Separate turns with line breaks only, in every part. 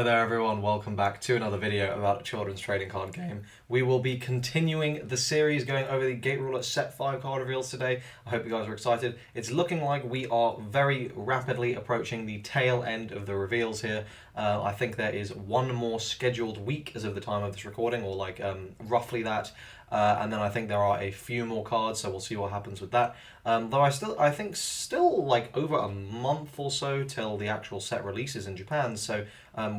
Hello there everyone, welcome back to another video about a children's trading card game. We will be continuing the series going over the Gate Ruler Set 5 card reveals today. I hope you guys are excited. It's looking like we are very rapidly approaching the tail end of the reveals here. I think there is one more scheduled week as of the time of this recording, or like roughly that. And then I think there are a few more cards, so we'll see what happens with that. Though I think still like over a month or so till the actual set releases in Japan, so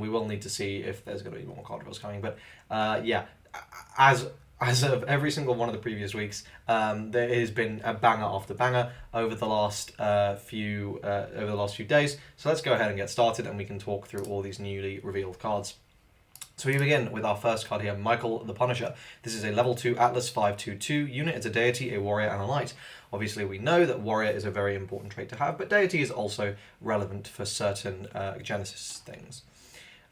we will need to see if there's going to be more card reveals coming. But yeah, as of every single one of the previous weeks, there has been a banger after banger over the last few days. So let's go ahead and get started, and we can talk through all these newly revealed cards. So we begin with our first card here, Michael the Punisher. This is a level 2 Atlas 5/2/2 unit. It's a deity, a warrior, and a knight. Obviously, we know that warrior is a very important trait to have, but deity is also relevant for certain Genesis things.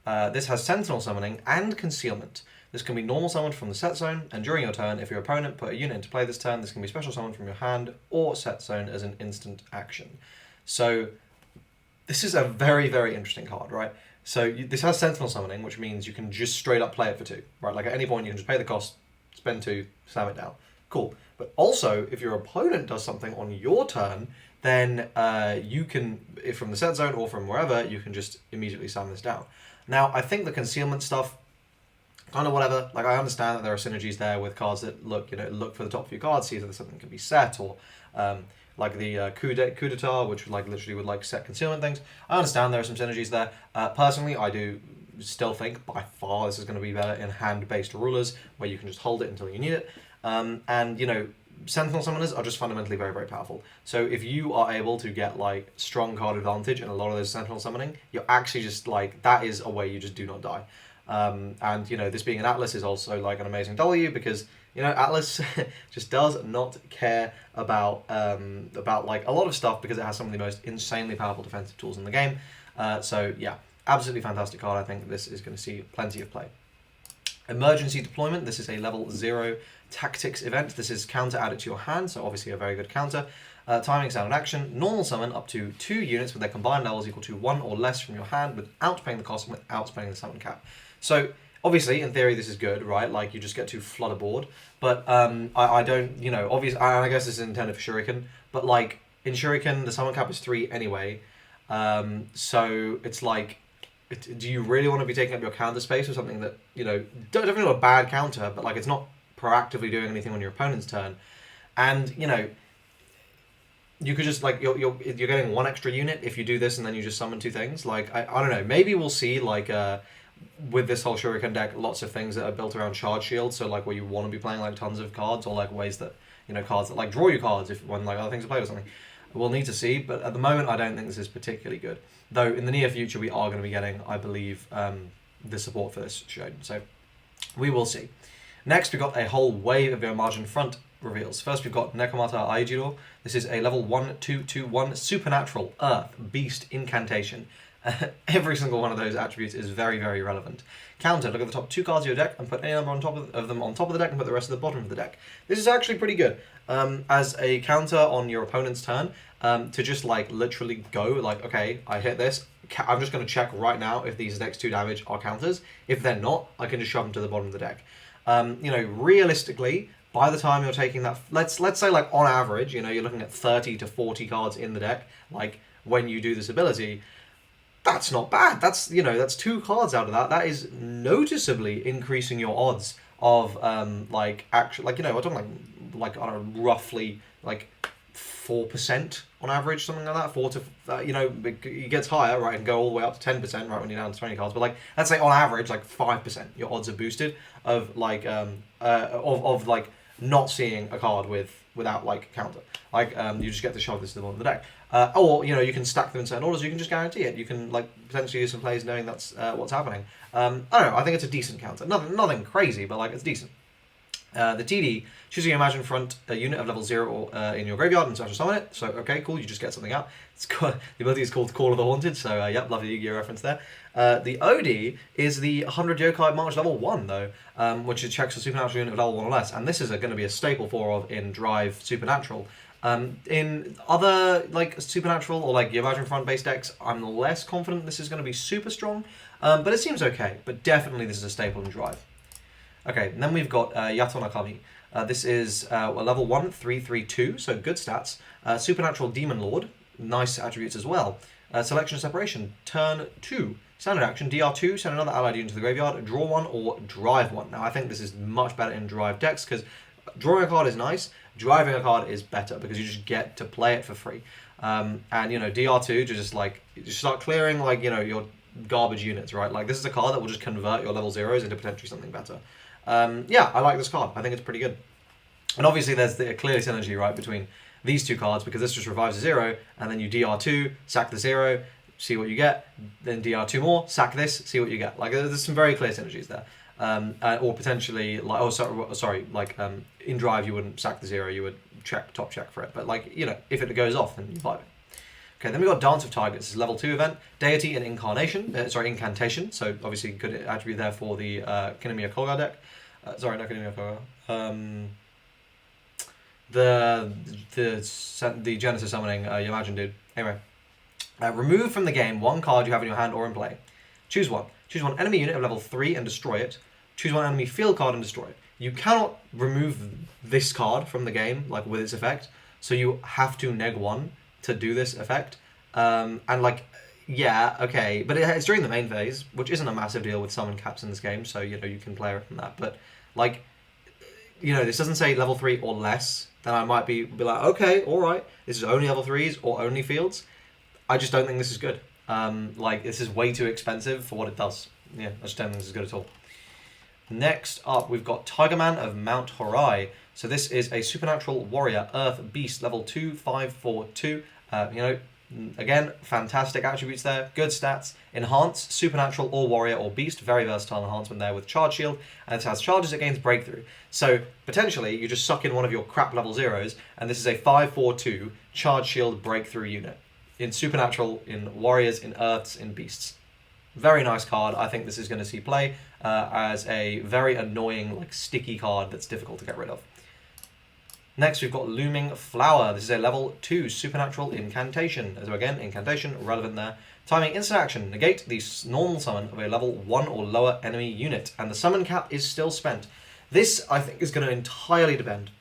This has Sentinel Summoning and Concealment. This can be normal summoned from the set zone, and during your turn, if your opponent put a unit into play this turn, this can be special summoned from your hand or set zone as an instant action. So this is a very, very interesting card, right? So this has Sentinel Summoning, which means you can just straight up play it for 2, right? Like at any point you can just pay the cost, spend 2, slam it down. Cool. But also, if your opponent does something on your turn, then you can, if from the set zone or from wherever, you can just immediately slam this down. Now, I think the concealment stuff, kind of whatever. Like, I understand that there are synergies there with cards that look for the top few cards, see if something can be set, or like the coup d'etat, which literally would set concealment things. I understand there are some synergies there. Personally, I do still think by far this is going to be better in hand-based rulers, where you can just hold it until you need it. And Sentinel Summoners are just fundamentally very, very powerful. So if you are able to get strong card advantage in a lot of those Sentinel Summoning, you're actually just that is a way you just do not die. And this being an Atlas is also an amazing W, because Atlas just does not care about a lot of stuff, because it has some of the most insanely powerful defensive tools in the game. So yeah, absolutely fantastic card. I think this is going to see plenty of play. Emergency Deployment. This is a level 0 tactics event. This is counter added to your hand, so obviously a very good counter. Timing, sound, and action. Normal summon up to 2 units with their combined levels equal to 1 or less from your hand without paying the cost and without spending the summon cap. So obviously, in theory, this is good, right? You just get to flood a board. But I don't, obviously, I guess this is intended for Shuriken. But in Shuriken, the summon cap is 3 anyway. So it's do you really want to be taking up your counter space for something that, definitely not a bad counter, but it's not proactively doing anything on your opponent's turn. And, you could just, you're getting 1 extra unit if you do this and then you just summon 2 things. I don't know, maybe we'll see, with this whole Shuriken deck, lots of things that are built around charge shields, so where you want to be playing tons of cards, or ways that, cards that draw you cards when other things are played or something. We'll need to see, but at the moment I don't think this is particularly good. Though in the near future we are going to be getting, I believe, the support for this shown, so we will see. Next we've got a whole wave of your margin front reveals. First we've got Nekomata Aijiro. This is a level 1/2/1 Supernatural Earth Beast Incantation. Every single one of those attributes is very, very relevant. Counter, look at the top 2 cards of your deck and put any number on top of them on top of the deck and put the rest at the bottom of the deck. This is actually pretty good. As a counter on your opponent's turn, to just literally go, okay, I hit this, I'm just going to check right now if these next 2 damage are counters. If they're not, I can just shove them to the bottom of the deck. Realistically, by the time you're taking that, let's say on average, you're looking at 30 to 40 cards in the deck, when you do this ability. That's not bad. That's, that's 2 cards out of that. That is noticeably increasing your odds of, actually, we're talking I don't know, roughly, 4% on average, something like that. 4 to, it gets higher, right, and go all the way up to 10%, right, when you're down to 20 cards. But, let's say on average, 5%, your odds are boosted of, not seeing a card without, counter. You just get to shove this to the bottom of the deck. Or, you can stack them in certain orders, you can just guarantee it. You can, potentially do some plays knowing that's what's happening. I don't know, I think it's a decent counter. Nothing crazy, but, it's decent. The TD, choosing your Imagine Front a unit of level 0 in your graveyard and special summon it. So, okay, cool, you just get something out. The ability is called Call of the Haunted, so, yep, lovely Yu-Gi-Oh reference there. The OD is the 100 Yokai March level 1, though, which checks a Supernatural unit of level 1 or less. And this is going to be a staple for in Drive Supernatural. In other Supernatural or your Imagine Front based decks, I'm less confident this is going to be super strong. But it seems okay. But definitely this is a staple in Drive. Okay, and then we've got Yatonakami. This is a level 1, 332, so good stats. Supernatural Demon Lord, nice attributes as well. Selection Separation, turn 2. Standard action, DR2, send another allied unit to the graveyard, draw 1 or drive 1. Now I think this is much better in Drive decks, because drawing a card is nice, driving a card is better, because you just get to play it for free. And, you know, DR2, just start clearing, like, you know, your garbage units, right? Like, this is a card that will just convert your level 0s into potentially something better. Yeah, I like this card. I think it's pretty good. And obviously there's the clear synergy, right, between these two cards, because this just revives a 0, and then you DR2, sack the 0, see what you get, then DR2 more, sack this, see what you get. Like, there's some very clear synergies there. Or potentially, like, in Drive you wouldn't sack the 0, you would top check for it. But, like, you know, if it goes off, then you vibe it. Okay, then we've got Dance of Tigers. This is level 2 event. Deity and Incantation. So, obviously, good attribute there for the Kinemia Koga deck. Sorry, not Kinemia Koga. The Genesis summoning, you imagine, dude. Anyway. Remove from the game one card you have in your hand or in play. Choose one. Choose one enemy unit of level 3 and destroy it. Choose one enemy field card and destroy it. You cannot remove this card from the game, like, with its effect. So you have to neg 1 to do this effect. And, like, yeah, okay. But it's during the main phase, which isn't a massive deal with summon caps in this game. So, you know, you can play around that. But, like, you know, this doesn't say level 3 or less. Then I might be like, okay, alright. This is only level 3s or only fields. I just don't think this is good. Like, this is way too expensive for what it does. Yeah, I just don't think this is good at all. Next up, we've got Tigerman of Mount Horai. So this is a Supernatural Warrior, Earth Beast, level 2, 542. You know, again, fantastic attributes there. Good stats. Enhance, Supernatural or Warrior or Beast. Very versatile enhancement there with Charge Shield. And it has charges against Breakthrough. So, potentially, you just suck in one of your crap level 0s, and this is a 542 Charge Shield Breakthrough unit. In Supernatural, in Warriors, in Earths, in Beasts. Very nice card. I think this is going to see play as a very annoying, like, sticky card that's difficult to get rid of. Next, we've got Looming Flower. This is a level 2 Supernatural Incantation. So again, Incantation, relevant there. Timing, instant action. Negate the normal summon of a level 1 or lower enemy unit. And the summon cap is still spent. This, I think, is going to entirely depend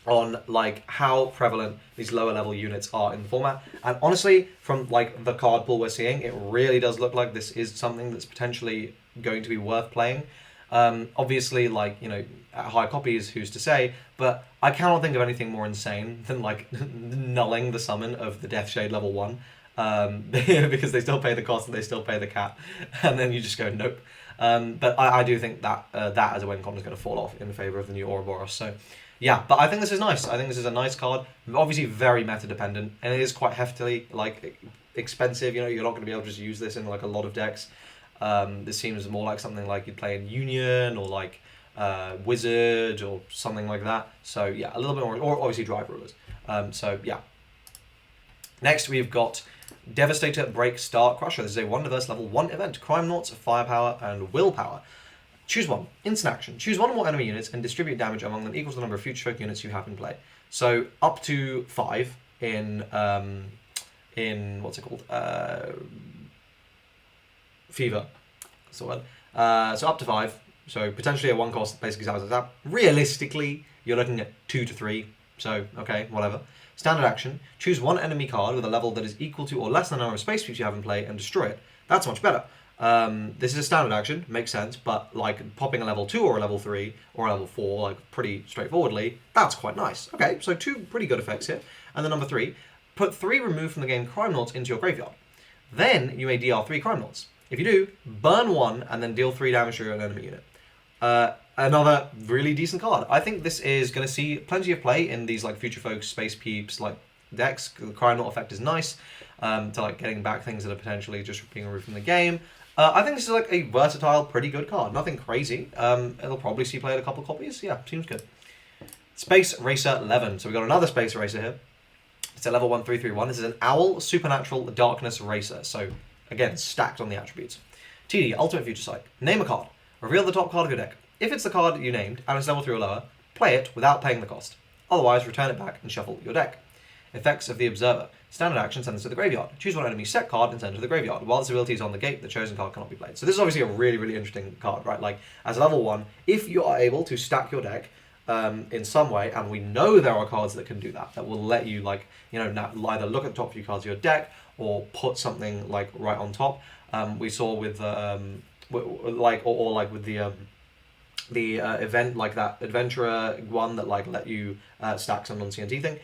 on, like, how prevalent these lower level units are in the format. And honestly, from, like, the card pool we're seeing, it really does look like this is something that's potentially going to be worth playing. Obviously, like, you know, at high copies, who's to say, but I cannot think of anything more insane than, like, nulling the summon of the Death Shade level 1, because they still pay the cost and they still pay the cap, and then you just go, nope. But I do think that that as a win con is going to fall off in favour of the new Ouroboros, so... Yeah, but I think this is nice. I think this is a nice card. Obviously very meta-dependent, and it is quite heftily, like, expensive. You know, you're not going to be able to just use this in, like, a lot of decks. This seems more like something like you'd play in Union, or, like, Wizard, or something like that. So, yeah, a little bit more, or obviously Drive Rulers. So, yeah. Next, we've got Devastator Break Star Crusher. This is a one-diverse level 1 event. Crime Noughts, Firepower, and Willpower. Choose one. Instant action. Choose one or more enemy units and distribute damage among them equal to the number of future folk units you have in play. So up to 5 in what's it called? Fever. That's the word. So up to 5. So potentially a 1 cost basically sounds like that. Realistically, you're looking at 2 to 3. So okay, whatever. Standard action. Choose one enemy card with a level that is equal to or less than the number of space cubes you have in play and destroy it. That's much better. This is a standard action, makes sense, but, like, popping a level 2 or a level 3 or a level 4, like, pretty straightforwardly, that's quite nice. Okay, so 2 pretty good effects here. And then number 3, put 3 removed from the game Crime Noughts into your graveyard. Then you may DR3 Crime Noughts. If you do, burn 1 and then deal 3 damage to your enemy unit. Another really decent card. I think this is going to see plenty of play in these, like, Future Folk, Space Peeps, like, decks. The Crime Nought effect is nice, to, like, getting back things that are potentially just being removed from the game. I think this is, like, a versatile, pretty good card. Nothing crazy. It'll probably see play at a couple of copies. Yeah, seems good. Space Racer 11. So we've got another Space Racer here. It's a level 1, 331. This is an Owl Supernatural Darkness Racer. So, again, stacked on the attributes. TD, Ultimate Future Sight. Name a card. Reveal the top card of your deck. If it's the card you named, and it's level 3 or lower, play it without paying the cost. Otherwise, return it back and shuffle your deck. Effects of the Observer. Standard action, send this to the graveyard. Choose one enemy set card and send it to the graveyard. While this ability is on the gate, the chosen card cannot be played. So this is obviously a really, really interesting card, right? Like, as level 1, if you are able to stack your deck in some way, and we know there are cards that can do that, that will let you, like, you know, either look at the top few cards of your deck or put something, like, right on top. We saw with, like with the event, like that adventurer one that like let you stack some non-CNT thing,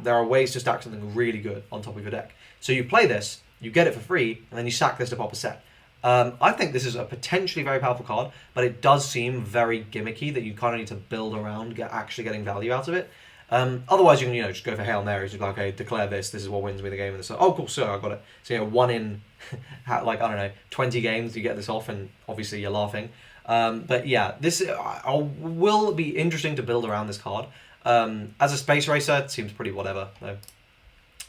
there are ways to stack something really good on top of your deck. So you play this, you get it for free, and then you sack this to pop a set. I think this is a potentially very powerful card, but it does seem very gimmicky that you kind of need to build around actually getting value out of it. Otherwise, you can, you know, just go for Hail Marys. You're like, okay, declare this is what wins me the game. And it's like, oh, cool, sir, I got it. So, you know, 1 in, like, I don't know, 20 games, you get this off, and obviously you're laughing. But yeah, this will be interesting to build around this card. As a Space Racer, it seems pretty whatever, though.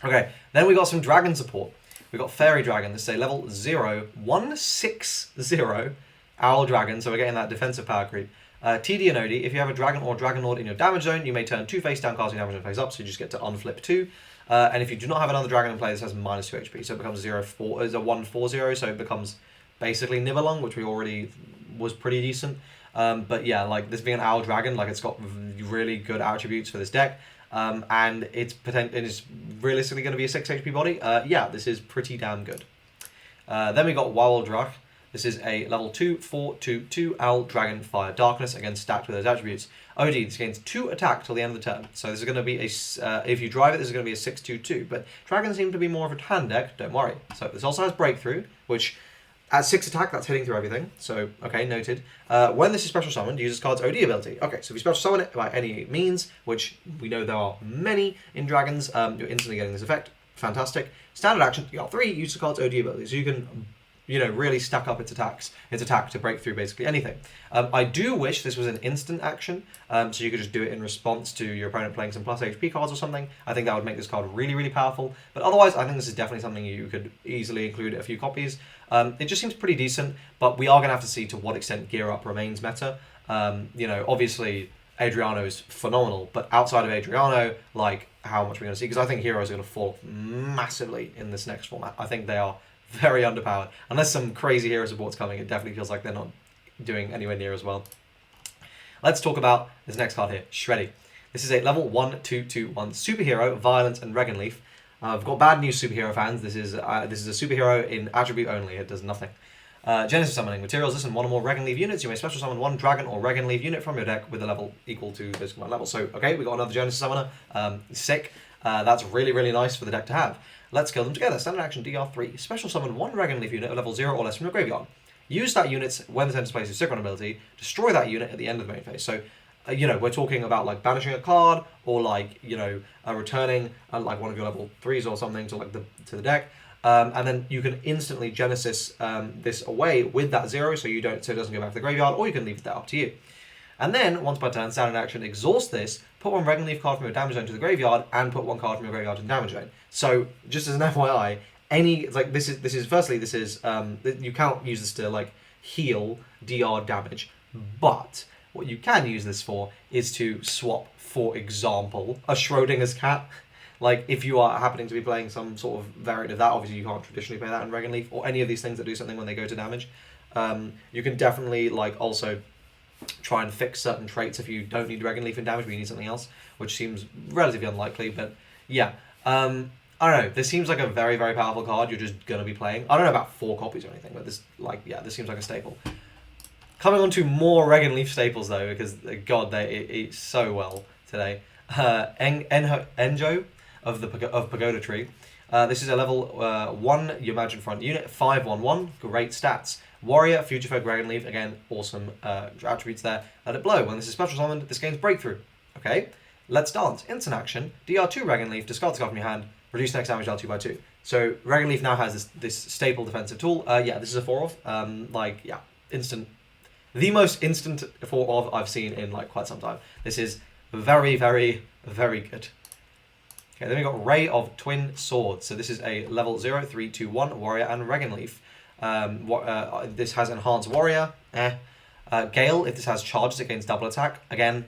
Okay, then we got some Dragon support. We got Fairy Dragon. This is a level 0, 1/6/0 Owl Dragon, so we're getting that defensive power creep. TD and OD, if you have a Dragon or Dragon Lord in your damage zone, you may turn 2 face down cards in your damage zone face up, so you just get to unflip 2. And if you do not have another Dragon in play, this has -2 HP, so it becomes 1/4/0, so it becomes basically Nibelung, which we already was pretty decent. But yeah, like this being an Owl Dragon, like it's got really good attributes for this deck, and it's realistically going to be a 6 HP body. Yeah, this is pretty damn good. Then we got Wildrock. This is a level 2, 4/2/2 Owl Dragon Fire Darkness, again stacked with those attributes. OD, this gains 2 attack till the end of the turn. So this is going to be if you drive it, this is going to be a 6/2/2. But dragons seem to be more of a hand deck, don't worry. So this also has Breakthrough, which at 6 attack, that's hitting through everything. So, okay, noted. When this is special summoned, use this card's OD ability. Okay, so if you special summon it by any means, which we know there are many in dragons, you're instantly getting this effect. Fantastic. Standard action, you got 3, use the card's OD ability. So you can, you know, really stack up its attack to break through basically anything. I do wish this was an instant action, so you could just do it in response to your opponent playing some plus HP cards or something. I think that would make this card really, really powerful. But otherwise, I think this is definitely something you could easily include a few copies. It just seems pretty decent, but we are going to have to see to what extent Gear Up remains meta. You know, obviously, Adriano is phenomenal, but outside of Adriano, like, how much are we going to see? Because I think Heroes are going to fall massively in this next format. I think they are very underpowered. Unless some crazy hero support's coming, it definitely feels like they're not doing anywhere near as well. Let's talk about this next card here, Shreddy. This is a level 1/2/2/1 superhero, Violence, and Reginleif. I've got bad news, superhero fans. This is a superhero in attribute only. It does nothing. Genesis summoning materials. Listen, 1 or more Reginleif units. You may special summon 1 Dragon or Reginleif unit from your deck with a level equal to this combined level. So, okay, we got another Genesis summoner. Sick. That's really, really nice for the deck to have. Let's kill them together. Standard action DR3. Special summon 1 Reginleif unit of level 0 or less from your graveyard. Use that unit when the turn displays its Synchron ability. Destroy that unit at the end of the main phase. So, you know, we're talking about like banishing a card or like, you know, returning like one of your level 3s or something to like to the deck. And then you can instantly Genesis this away with that 0, so it doesn't go back to the graveyard, or you can leave that up to you. And then, once per turn, standard action, exhaust this, put 1 Reginleif card from your damage zone to the graveyard, and put 1 card from your graveyard to the damage zone. So, just as an FYI, you can't use this to like heal DR damage, but what you can use this for is to swap, for example, a Schrodinger's cat. Like, if you are happening to be playing some sort of variant of that, obviously you can't traditionally play that in Reginleif, or any of these things that do something when they go to damage. You can definitely, like, also try and fix certain traits if you don't need Reginleif in damage, but you need something else, which seems relatively unlikely, but yeah. I don't know, this seems like a very, very powerful card you're just going to be playing. I don't know about 4 copies or anything, but this seems like a staple. Coming on to more Reginleif staples, though, because, God, they eat so well today. Enjo of Pagoda Tree. This is a level 1 You Imagine Front unit, 5/1/1, great stats. Warrior, Future Folk, Reginleif, again, awesome attributes there. Let it blow. When this is special summoned, this gains Breakthrough. Okay, let's dance. Instant action, DR2 Reginleif, discard the card from your hand, reduce next damage dealt 2/2. So Reginleif now has this staple defensive tool. Yeah, this is a 4-off. Instant. The most instant 4-off I've seen in like quite some time. This is very, very, very good. Okay, then we got Ray of Twin Swords. So this is a level 0, 3, 2, 1 Warrior and Reginleif. This has Enhanced Warrior. Gale, if this has charges, it gains double attack. Again,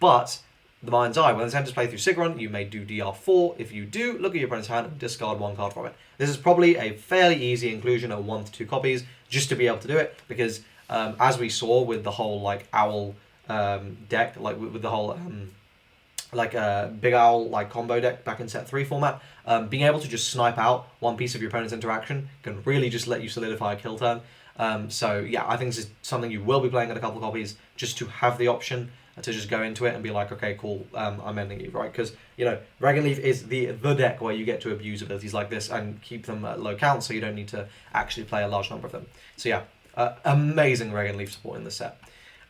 But the mind's eye. When it's enters play through Sigrun, you may do DR4. If you do, look at your opponent's hand and discard 1 card from it. This is probably a fairly easy inclusion of 1 to 2 copies, just to be able to do it, because as we saw with the whole like owl deck, like with the whole big owl like combo deck back in set 3 format, being able to just snipe out 1 piece of your opponent's interaction can really just let you solidify a kill turn. So yeah, I think this is something you will be playing at a couple of copies, just to have the option to just go into it and be like, okay, cool, I'm ending you, right? Because, you know, Reginleif is the deck where you get to abuse abilities like this and keep them at low count, so you don't need to actually play a large number of them. So yeah, amazing Reginleif support in this set.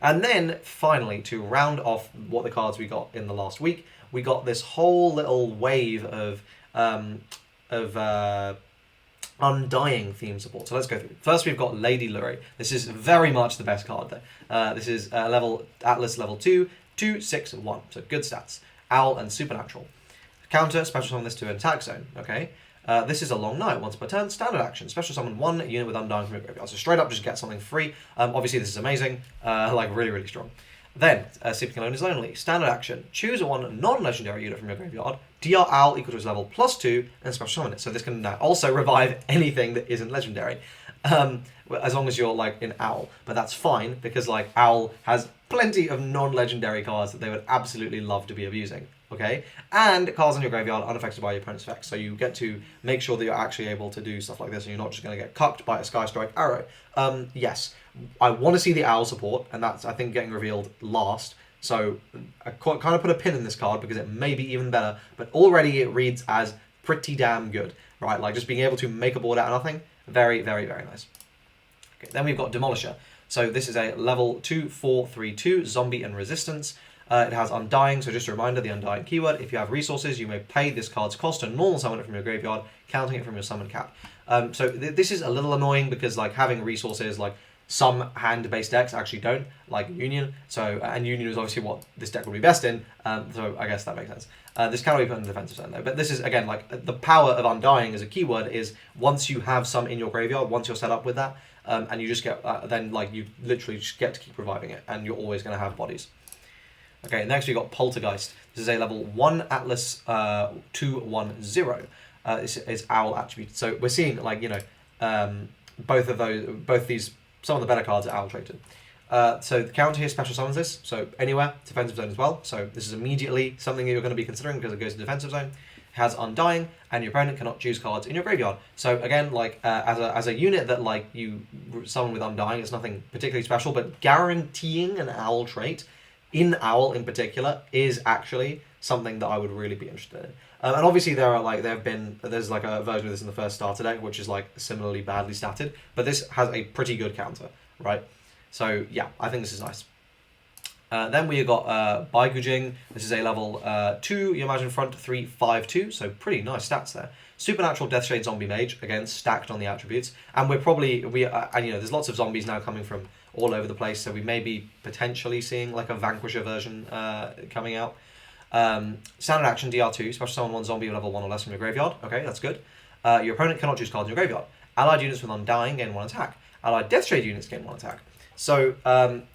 And then, finally, to round off what the cards we got in the last week, we got this whole little wave of Undying theme support. So let's go through. First, we've got Lady Laurie. This is very much the best card there. This is Atlas level 2, 2, 6, and 1. So good stats. Owl and Supernatural. Counter, special summon this to an attack zone. Okay. This is a long night. Once per turn, standard action. Special summon 1 unit with Undying from your graveyard. So straight up, just get something free. Obviously, this is amazing. Like really, really strong. Then, Sleeping Alone is Lonely. Standard action. Choose a 1 non-legendary unit from your graveyard. DR Owl equal to its level +2 and special summon it. So this can also revive anything that isn't legendary. As long as you're like in Owl. But that's fine because like Owl has plenty of non-legendary cards that they would absolutely love to be abusing. Okay? And cards in your graveyard unaffected by your opponent's effects. So you get to make sure that you're actually able to do stuff like this and you're not just going to get cucked by a Sky Strike arrow. Yes, I want to see the Owl support, and that's, I think, getting revealed last. So I kind of put a pin in this card because it may be even better, but already it reads as pretty damn good, right? Like just being able to make a board out of nothing, very, very, very nice. Okay, then we've got Demolisher. So this is a level 2, 4, 3, 2, zombie and resistance. It has Undying, so just a reminder, the Undying keyword. If you have resources, you may pay this card's cost and normal summon it from your graveyard, counting it from your summon cap. So this is a little annoying because like having resources, like some hand-based decks actually don't, like Union. So and Union is obviously what this deck would be best in. So I guess that makes sense. This cannot be put in the defensive zone though. But this is again like the power of Undying as a keyword is once you have some in your graveyard, once you're set up with that, and you just get then like you literally just get to keep reviving it, and you're always going to have bodies. Okay, next we got Poltergeist. This is a level 1 Atlas 2/1/0. This is Owl attribute. So we're seeing like, you know, both these, some of the better cards are Owl traded. So the counter here special summons this, so anywhere, defensive zone as well. So this is immediately something that you're going to be considering because it goes to defensive zone. It has Undying, and your opponent cannot choose cards in your graveyard. So again, like as a unit that like you summon with Undying, it's nothing particularly special, but guaranteeing an Owl trait in Owl in particular is actually something that I would really be interested in. And obviously there's like a version of this in the first starter deck which is like similarly badly statted, but this has a pretty good counter, right? So yeah, I think this is nice. Then we got Baigujing. This is a level 2, you imagine front 3, 5, 2, so pretty nice stats there. Supernatural Deathshade Zombie Mage, again stacked on the attributes, and and you know there's lots of zombies now coming from all over the place, so we may be potentially seeing like a Vanquisher version coming out. Standard action DR2, special summon 1 zombie level 1 or less from your graveyard. Okay, that's good. Your opponent cannot choose cards in your graveyard. Allied units with Undying gain 1 attack. Allied Deathshade units gain 1 attack. So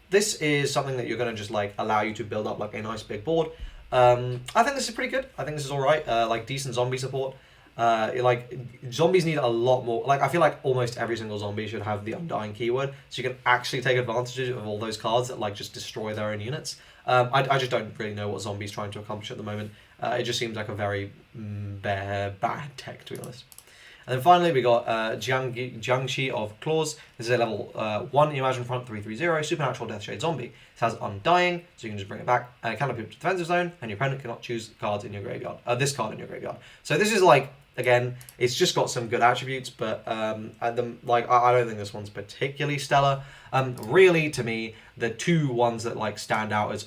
this is something that you're going to just like allow you to build up like a nice big board. I think this is pretty good. I think this is all right. Like decent zombie support. Like zombies need a lot more. Like I feel like almost every single zombie should have the Undying keyword, so you can actually take advantage of all those cards that like just destroy their own units. I just don't really know what zombies trying to accomplish at the moment. It just seems like a very bad tech, to be honest. And then finally we got Junction of Claws. This is a level 1 Imagine Front 3/3/0 Supernatural Deathshade Zombie. It has Undying, so you can just bring it back, and it cannot be put to defensive zone, and your opponent cannot choose cards in your graveyard. This card in your graveyard. So this is like, again, it's just got some good attributes, but I don't think this one's particularly stellar. Really, to me, the two ones that like stand out as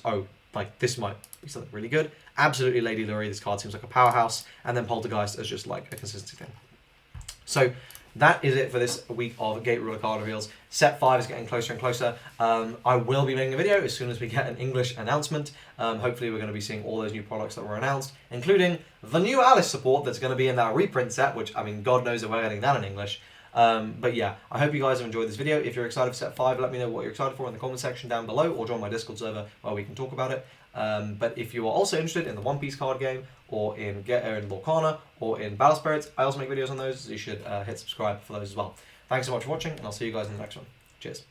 like this might be something really good. Absolutely, Lady Laurie. This card seems like a powerhouse, and then Poltergeist as just like a consistency thing. So that is it for this week of Gate Ruler card reveals. Set 5 is getting closer and closer. I will be making a video as soon as we get an English announcement. Hopefully we're going to be seeing all those new products that were announced, including the new Alice support that's going to be in that reprint set, which, I mean, God knows if we're getting that in English. But yeah, I hope you guys have enjoyed this video. If you're excited for set 5, let me know what you're excited for in the comment section down below, or join my Discord server where we can talk about it. But if you are also interested in the One Piece card game, or in Lorcana, or in Battle Spirits, I also make videos on those, so you should hit subscribe for those as well. Thanks so much for watching, and I'll see you guys in the next one. Cheers.